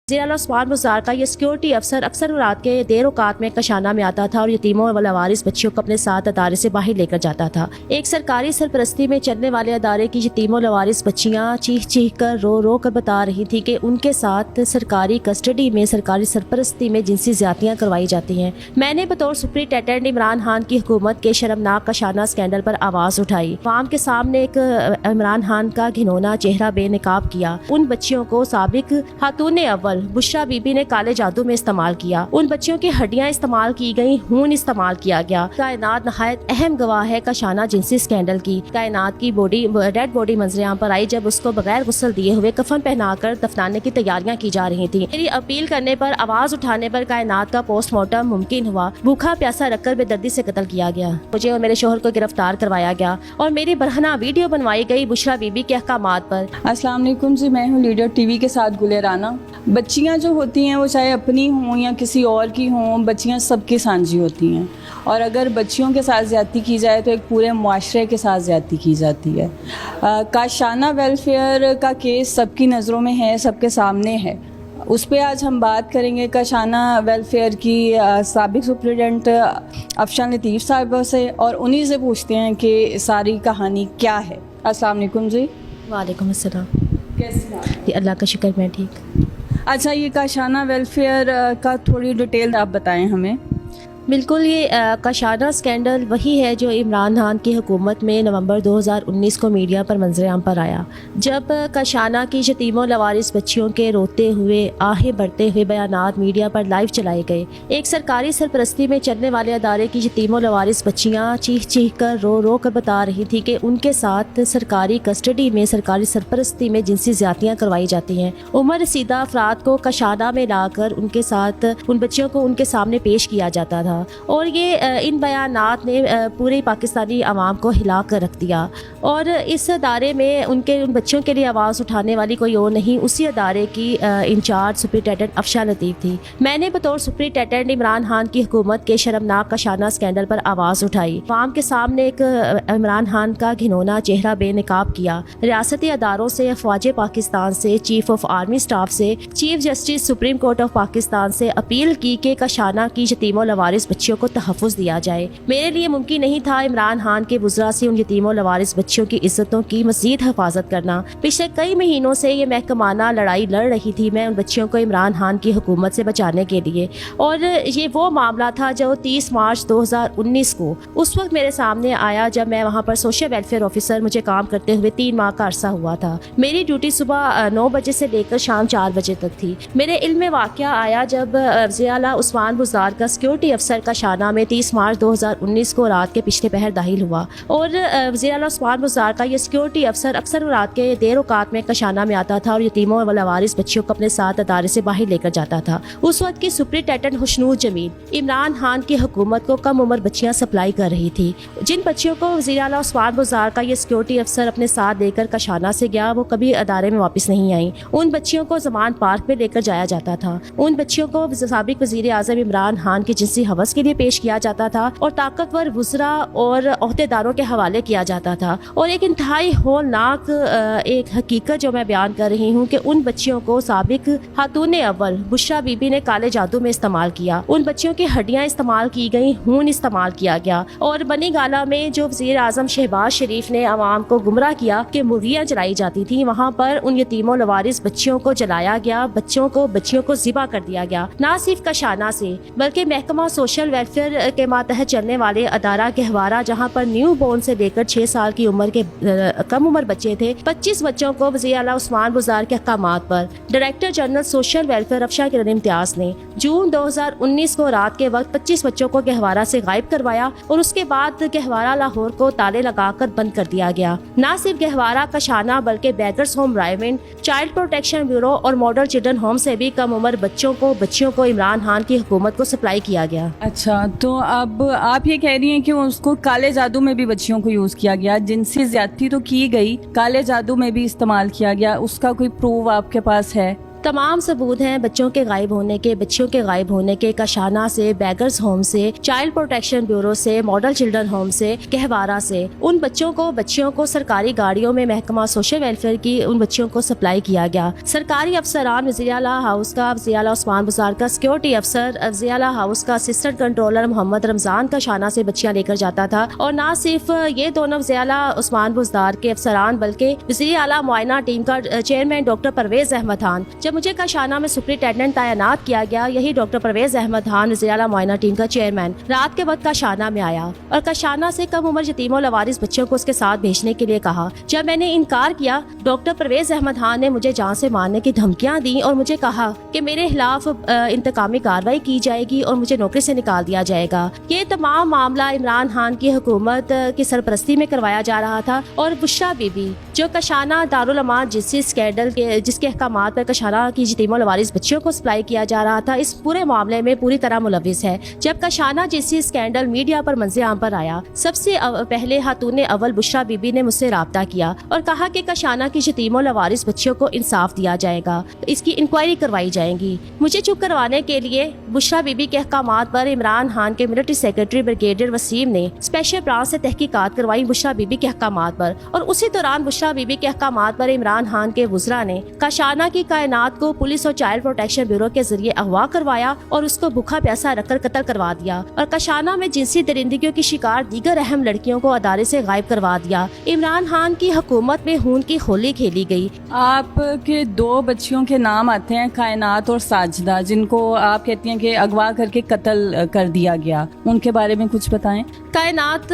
ज़िला उस्मान बुज़ार का ये सिक्योरिटी अफसर अक्सर रात के देर औकात में कशाना में आता था और यतीमों व लवारिस बच्चियों को अपने साथ अदारे से बाहर लेकर जाता था। एक सरकारी सरपरस्ती में चलने वाले अदारे की यतीमों लवारिस बच्चियां चीख चीख कर रो कर बता रही थी कि उनके साथ सरकारी कस्टडी में सरकारी सरपरस्ती में जिनसी ज्यादतियां करवाई जाती हैं। मैंने बतौर सुप्रिंटेंडेंट इमरान खान की हुकूमत के शर्मनाक कशाना स्कैंडल पर आवाज़ उठाई। आवाम के सामने एक इमरान खान का घिनौना चेहरा बेनकाब किया। उन बच्चियों को साबिक खातून अव्वल बुशरा बीबी ने काले जादू में इस्तेमाल किया। उन बच्चियों की हड्डियां इस्तेमाल की गई, खून इस्तेमाल किया गया। कायनात नहायत अहम गवाह है कशाना जिनसी स्कैंडल की। कायनात की डेड बॉडी मंजर-ए-आम पर आई जब उसको बगैर गुस्ल दिए हुए कफन पहनाकर दफनाने की तैयारियां की जा रही थी। मेरी अपील करने पर, आवाज उठाने पर कायनात का पोस्टमार्टम मुमकिन हुआ। भूखा प्यासा रखकर बेदर्दी से कत्ल किया गया। मुझे और मेरे शोहर को गिरफ्तार करवाया गया और मेरी बरहना वीडियो बनवाई गई बुशरा बीबी के अहकामात पर। अस्सलाम वालेकुम जी, मैं हूँ लीडर टीवी के साथ गुले राना। बच्चियाँ जो होती हैं वो चाहे अपनी हों या किसी और की हों, बच्चियाँ सबकी सांझी होती हैं और अगर बच्चियों के साथ ज़्यादती की जाए तो एक पूरे मुआशरे के साथ ज़्यादती की जाती है। काशाना वेलफेयर का केस सबकी नज़रों में है, सबके सामने है। उस पर आज हम बात करेंगे काशाना वेलफेयर की साबिक सुप्रिटेंडेंट अफशान लतीफ़ साहिबा से और उन्हीं से पूछते हैं कि सारी कहानी क्या है। अस्सलाम वालेकुम जी। वालेकुम अस्सलाम। कैसे हैं? अल्लाह का शुक्र, मैं ठीक। अच्छा, ये काशाना वेलफेयर का थोड़ी डिटेल आप बताएं हमें। बिल्कुल, ये कशाना स्कैंडल वही है जो इमरान खान की हुकूमत में नवंबर 2019 को मीडिया पर मंजर-ए-आम पर आया, जब कशाना की यतीमों लवारिस बच्चियों के रोते हुए आहें भरते हुए बयानात मीडिया पर लाइव चलाए गए। एक सरकारी सरपरस्ती में चलने वाले अदारे की यतीमों लवारिस बच्चियां चीख चीख कर रो कर बता रही थी कि उनके साथ सरकारी कस्टडी में सरकारी सरपरस्ती में जिनसी ज्यादतियां करवाई जाती हैं। उम्र रसीदा अफराद को कशाना में लाकर उनके साथ उन बच्चियों को उनके सामने पेश किया जाता था और ये इन बयानात ने पूरे पाकिस्तानी अवाम को हिला कर रख दिया। और इस अदारे में उन बच्चों के लिए आवाज़ उठाने वाली कोई और नहीं, उसी अदारे की इंचार्ज सुप्रिंटेंडेंट अफशान लतीफ़ थी। मैंने बतौर सुप्रिंटेंडेंट इमरान खान की हुकूमत के शर्मनाक कशाना स्कैंडल पर आवाज़ उठाई। आवाम के सामने एक इमरान खान का घिनौना चेहरा बेनकाब किया। रियासती अदारों से, अफवाज पाकिस्तान से, चीफ ऑफ आर्मी स्टाफ से, chief justice supreme court of Pakistan से अपील की कि कशाना की यतीमों लवारिस बच्चियों को तहफ़्फ़ुज़ दिया जाए। मेरे लिए मुमकिन नहीं था इमरान खान के बुज़रा से उन यतीमों लवारिस बच्चियों की इज्जतों की मज़ीद हिफाजत करना। पिछले कई महीनों से ये महकमाना लड़ाई लड़ रही थी मैं उन बच्चियों को इमरान खान की हुकूमत से बचाने के लिए। और ये वो मामला था जो 30 मार्च 2019 को उस वक्त मेरे सामने आया जब मैं वहाँ पर सोशल वेलफेयर ऑफिसर मुझे काम करते हुए 3 माह का अरसा हुआ था। मेरी ड्यूटी सुबह 9 बजे से लेकर शाम 4 बजे तक थी। मेरे इल्म में वाक़या आया जब ज़िला उस्मान बुज़ार का सिक्योरिटी अफसर कशाना में 30 मार्च 2019 को रात के पिछले पहर दाखिल हुआ और ज़िला उस्मान बुज़ार का ये सिक्योरिटी अफसर अक्सर रात के देर औकात में कशाना में आता था और यतीमों व लवारिस बच्चियों को अपने साथ अदारे से बाहर लेकर जाता था। उस वक्त की सुप्रिंटेंडेंट हुस्नूर जमील इमरान खान की हुकूमत को कम उम्र बच्चियां सप्लाई कर रही थी। जिन बच्चियों को ज़िला उस्मान बुज़ार का ये सिक्योरिटी अफसर अपने साथ लेकर कशाना से गया वो कभी अदारे में वापस नहीं आई। उन बच्चियों को ज़मान पार्क में लेकर जाया जाता था। उन बच्चियों को साबिक वज़ीर आज़म इमरान खान की जिनसी हवस के लिए पेश किया जाता था और ताकतवर वुज़रा और ओहदेदारों के हवाले किया जाता था। और एक इंतहाई होलनाक एक हकीकत जो मैं बयान कर रही हूँ कि उन बच्चियों को साबिक खातून अव्वल बुशरा बीबी ने काले जादू में इस्तेमाल किया। उन बच्चियों की हड्डियां इस्तेमाल की गई, खून इस्तेमाल किया गया। और बनी गाला में जो वज़ीर आज़म शहबाज शरीफ ने आवाम को गुमराह किया कि मुर्गियाँ जलाई जाती थी, वहाँ पर उन यतीमों लवारिस बच्चियों को जलाया गया, बच्चियों को ज़िबा कर दिया गया। ना सिर्फ कशाना से बल्कि महकमा सोशल वेलफेयर के मातहत चलने वाले अदारा गहवारा जहाँ पर न्यू बोर्न से लेकर 6 साल की उम्र के कम उम्र बच्चे थे, 25 बच्चों को वज़ीर आला उस्मान बुज़ार के अहकामात पर director general social welfare Afshan Imtiaz ने जून 2019 को रात के वक्त 25 बच्चों को गहवारा से गायब करवाया और उसके बाद गहवारा लाहौर को ताले लगाकर बंद कर दिया गया। न सिर्फ गहवारा कशाना बल्कि beggars home Raiwind, child protection bureau और मॉडल चिल्ड्रन होम से भी कम उम्र बच्चियों को इमरान खान की हुकूमत को सप्लाई किया गया। अच्छा, तो अब आप ये कह रही हैं कि उसको काले जादू में भी बच्चियों को यूज़ किया गया, जिनसी ज्यादती तो की गई, काले जादू में भी इस्तेमाल किया गया, उसका कोई प्रूफ आपके पास है? तमाम सबूत हैं बच्चों के गायब होने के, बच्चियों के गायब होने के, कशाना से, बैगर्स होम से, चाइल्ड प्रोटेक्शन ब्यूरो से, मॉडल चिल्ड्रन होम से, कहवारा से। उन बच्चों को, बच्चियों को सरकारी गाड़ियों में महकमा सोशल वेलफेयर की उन बच्चियों को सप्लाई किया गया। सरकारी अफसरान, वज़ीर आला हाउस का वज़ीर आला उस्मान बुज़ार का सिक्योरिटी अफसर, वज़ीर आला हाउस का असिस्टेंट कंट्रोलर मोहम्मद रमज़ान कशाना से बच्चियां लेकर जाता था। और ना सिर्फ ये दोनों वज़ीर आला उस्मान बुज़दार के अफसरान, बल्कि वज़ीर आला मुआयना टीम का चेयरमैन डॉक्टर परवेज़ अहमद खान, जब मुझे कशाना में सुपरिटेंडेंट तैनात किया गया, यही डॉक्टर परवेज़ अहमद खान वज़ीर आला मुआयना टीम का चेयरमैन रात के वक्त कशाना में आया और कशाना से कम उम्र यतीमों लवारिस बच्चों को उसके साथ भेजने के लिए कहा। जब मैंने इनकार किया, डॉक्टर परवेज़ अहमद खान ने मुझे जान से मारने की धमकियां दी और मुझे कहा कि मेरे खिलाफ इंतकामी कार्रवाई की जाएगी और मुझे नौकरी से निकाल दिया जाएगा। ये तमाम मामला इमरान खान की हुकूमत की सरपरस्ती में करवाया जा रहा था और बुशरा बीबी जो कशाना दारुल अमान जिनसी स्कैंडल के जिसके अहकामात पर कशाना की यतीमों लवारिस बच्चियों को सप्लाई किया जा रहा था, इस पूरे मामले में पूरी तरह मुलविस है। जब कशाना जिनसी स्कैंडल मीडिया पर मंज़र आम पर आया, सबसे पहले खातून अव्वल बुशरा बीबी ने मुझसे राब्ता किया और कहा कि कशाना की यतीमों लवारिस बच्चियों को इंसाफ दिया जाएगा, इसकी इंक्वायरी करवाई जाएगी। मुझे चुप करवाने के लिए बुशरा बीबी के अहकामात पर इमरान खान के मिलिट्री सेक्रेटरी ब्रिगेडियर वसीम ने स्पेशल ब्रांच से तहकीकात करवाई बुशरा बीबी के अहकामात पर। और उसी दौरान बुशरा बीबी के अहकामात पर इमरान खान के वुज़रा ने कशाना की कायनात को पुलिस और चाइल्ड प्रोटेक्शन ब्यूरो के जरिए अगवा करवाया और उसको भूखा प्यासा रखकर कत्ल करवा दिया और कशाना में जिनसी दरिंदगियों की शिकार दीगर अहम लड़कियों को अदारे से गायब करवा दिया। इमरान खान की हुकूमत में खून की होली खेली गई। आपके दो बच्चियों के नाम आते हैं, कायनात और साजिदा, जिनको आप कहती हैं कि अगवा करके कत्ल कर दिया गया, उनके बारे में कुछ बताएं। कायनात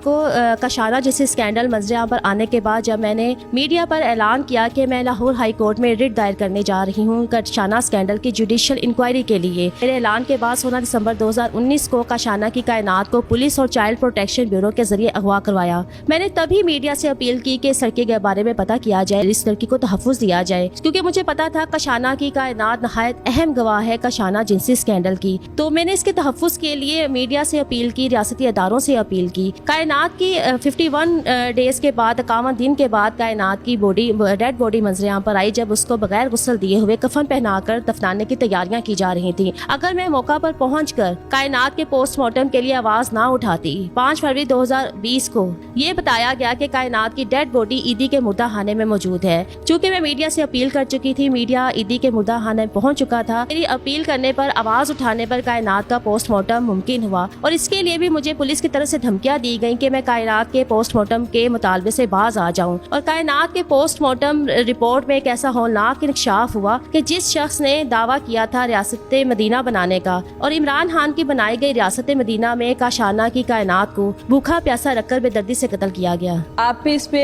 को कशाना जैसे स्कैंडल मंजर पर आने के बाद जब मैंने मीडिया पर ऐलान किया कि मैं लाहौर हाई कोर्ट में रिट दायर करने जा रही हूं कशाना स्कैंडल की जुडिशियल इंक्वायरी के लिए, मेरे ऐलान के बाद 16 दिसंबर 2019 को कशाना की कायनात को पुलिस और चाइल्ड प्रोटेक्शन ब्यूरो के जरिए अगवा करवाया। मैंने तभी मीडिया से अपील की कि इस लड़के के बारे में पता किया जाए, इस लड़की को तहफ़्फ़ुज़ दिया जाए, क्योंकि मुझे पता था कशाना की कायनात नहायत अहम गवाह है कशाना जिनसी स्कैंडल की। तो मैंने इसके तहफ़्फ़ुज़ के लिए मीडिया से अपील की, रियासती अदारों से अपील की। कायनात की 51 डेज के बाद, 51 दिन के बाद कायनात की डेड बॉडी मंजर आम पर आई, जब उसको बगैर गुस्ल दिए हुए कफन पहनाकर दफनाने की तैयारियां की जा रही थी। अगर मैं मौका पर पहुंचकर कायनात के पोस्टमार्टम के लिए आवाज ना उठाती, 5 फरवरी 2020 को ये बताया गया कि कायनात की डेड बॉडी ईदी के मुर्दाखाने में मौजूद है। चूँकि मैं मीडिया से अपील कर चुकी थी, मीडिया ईदी के मुर्दाखाने पहुँच चुका था, मेरी अपील करने पर, आवाज उठाने पर कायनात का पोस्टमार्टम मुमकिन हुआ और इसके लिए भी मुझे पुलिस की तरफ से धमकियां दी गई कि मैं कायनात के पोस्टमार्टम के मुतालबे से बाज आ जाऊं। और कायनात के पोस्टमार्टम रिपोर्ट में एक ऐसा हौलनाक इंकशाफ हुआ कि जिस शख्स ने दावा किया था रियासत मदीना बनाने का और इमरान खान की बनाई गई रियासत मदीना में कशाना की कायनात को भूखा प्यासा रखकर बेदर्दी से कत्ल किया गया। आप पे इस पे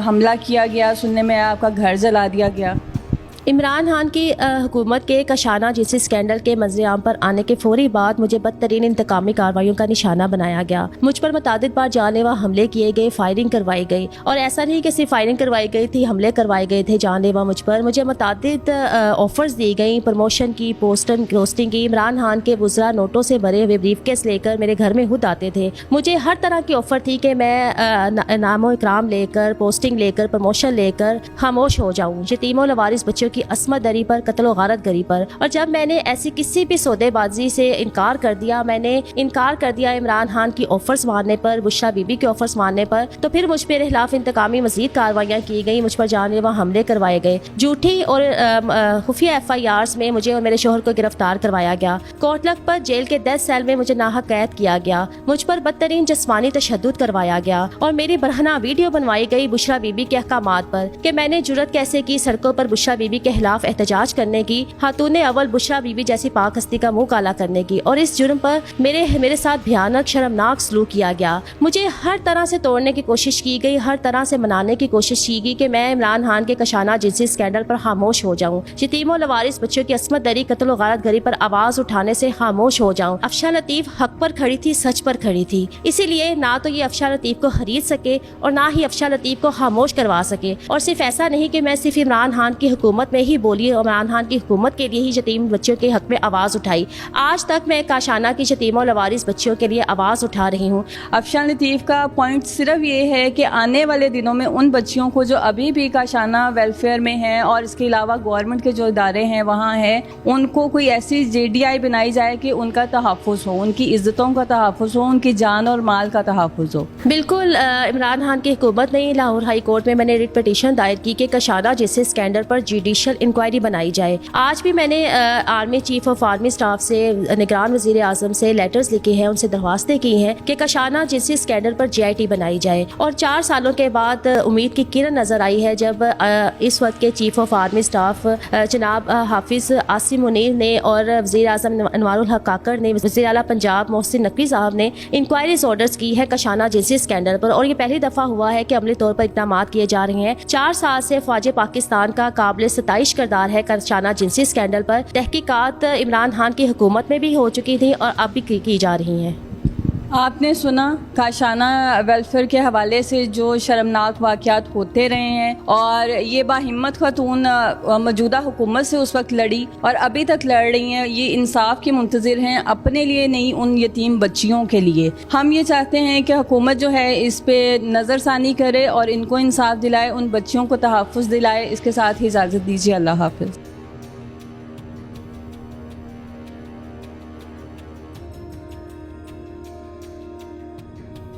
हमला किया गया, सुनने में आपका घर जला दिया गया। इमरान खान की हुकूमत के कशाना जिनसी स्कैंडल के मंजर आम पर आने के फौरी बाद मुझे बदतरीन इंतकामी कार्रवाइयों का निशाना बनाया गया। मुझ पर मुतादिद बार जानलेवा हमले किए गए, फायरिंग करवाई गई और ऐसा नहीं कि सिर्फ फायरिंग करवाई गई थी, हमले करवाए गए थे जानलेवा मुझ पर। मुझे मुतादिद ऑफर्स दी गई, प्रमोशन की, पोस्टिंग की। इमरान खान के वुज़रा नोटों से भरे हुए ब्रीफकेस लेकर मेरे घर में खुद आते थे। मुझे हर तरह की ऑफर थी कि मैं नामो इकराम लेकर, पोस्टिंग लेकर, प्रमोशन लेकर खामोश हो जाऊँ, यतीमों लवारिस बच्चों की असमत दरी पर, कत्ल और गारत गरी पर। और जब मैंने ऐसी किसी भी सौदेबाजी से इनकार कर दिया, मैंने इनकार कर दिया इमरान खान की ऑफर्स मानने पर, बुशरा बीबी के ऑफर्स मानने पर, तो फिर मुझ पर खिलाफ इंतकामी मजीद कार्रवाइयाँ की गई, मुझ पर जानलेवा हमले करवाए गए। झूठी और खुफिया FIRs में मुझे और मेरे शोहर को गिरफ्तार करवाया गया। कोटलक पर जेल के 10 सेल में मुझे नाहक कैद किया गया। मुझ पर बदतरीन जिस्मानी तशद्दुद करवाया गया और मेरी बरहना वीडियो बनवाई गई बुशरा बीबी के अहकामात पर कि मैंने जुर्रत कैसे की सड़कों पर बुशरा बीबी के खिलाफ एहतजाज करने की, खातून अव्वल बुशरा बीबी जैसी पाक हस्ती का मुंह काला करने की। और इस जुर्म पर मेरे साथ भयानक शर्मनाक सलूक किया गया। मुझे हर तरह से तोड़ने की कोशिश की गई, हर तरह से मनाने की कोशिश की गई कि मैं इमरान खान के कशाना जिनसी स्कैंडल पर खामोश हो जाऊं, यतीमों लवारिस बच्चों की असमत दरी, कत्ल और गारत गरी पर आवाज उठाने से खामोश हो जाऊं। अफशा लतीफ हक पर खड़ी थी, सच पर खड़ी थी, इसीलिए ना तो ये अफशा लतीफ को खरीद सके और ना ही अफशा लतीफ को खामोश करवा सके। और सिर्फ ऐसा नहीं कि मैं सिर्फ इमरान खान की हुकूमत میں ہی بولی، عمران خان کی حکومت کے لیے ہی یتیم بچوں کے حق میں آواز اٹھائی. آج تک میں کاشانہ کی یتیم و لوارث بچیوں کے لیے آواز اٹھا رہی ہوں. افشاں لطیف کا پوائنٹ صرف یہ ہے کہ آنے والے دنوں میں ان بچیوں کو جو ابھی بھی کاشانہ ویلفیئر میں ہیں اور اس کے علاوہ گورنمنٹ کے جو ادارے ہیں وہاں ہیں، ان کو کوئی ایسی JDI بنائی جائے کہ ان کا تحفظ ہو، ان کی عزتوں کا تحفظ ہو، ان کی جان اور مال کا تحفظ ہو. بالکل. عمران خان کی حکومت نے لاہور ہائی کورٹ میں نے ریٹ پٹیشن دائر کی کہ کاشانہ جیسے اسکینڈل پر جوڈیشل انکوائری بنائی جائے. آج بھی میں نے army chief of army staff سے، نگران وزیر اعظم سے لیٹرز لکھے ہیں، ان سے درخواستیں کی ہیں کہ کاشانہ جنسی اسکینڈل پر GIT بنائی جائے. اور 4 سالوں کے بعد امید کی کرن نظر آئی ہے جب اس وقت کے چیف آف آرمی اسٹاف جناب حافظ عاصم منیر نے اور وزیر اعظم انوار الحق کاکڑ نے، وزیر اعلیٰ پنجاب محسن نقوی صاحب نے انکوائریز آرڈرز کی ہے کاشانہ جنسی اسکینڈل پر. اور یہ پہلی دفعہ ہوا ہے کہ عملی طور پر اقدامات کیے جا رہے ہیں. 4 سال سے فوج پاکستان کا قابل ستائش کردار ہے کاشانہ جنسی اسکینڈل پر. تحقیقات عمران خان کی حکومت میں بھی ہو چکی تھی اور اب بھی کی جا رہی ہیں. آپ نے سنا کاشانہ ویلفیئر کے حوالے سے جو شرمناک واقعات ہوتے رہے ہیں، اور یہ باہمت خاتون موجودہ حکومت سے اس وقت لڑی اور ابھی تک لڑ رہی ہیں. یہ انصاف کی منتظر ہیں، اپنے لیے نہیں، ان یتیم بچیوں کے لیے. ہم یہ چاہتے ہیں کہ حکومت جو ہے اس پہ نظر ثانی کرے اور ان کو انصاف دلائے، ان بچیوں کو تحفظ دلائے. اس کے ساتھ ہی اجازت دیجیے. اللہ حافظ.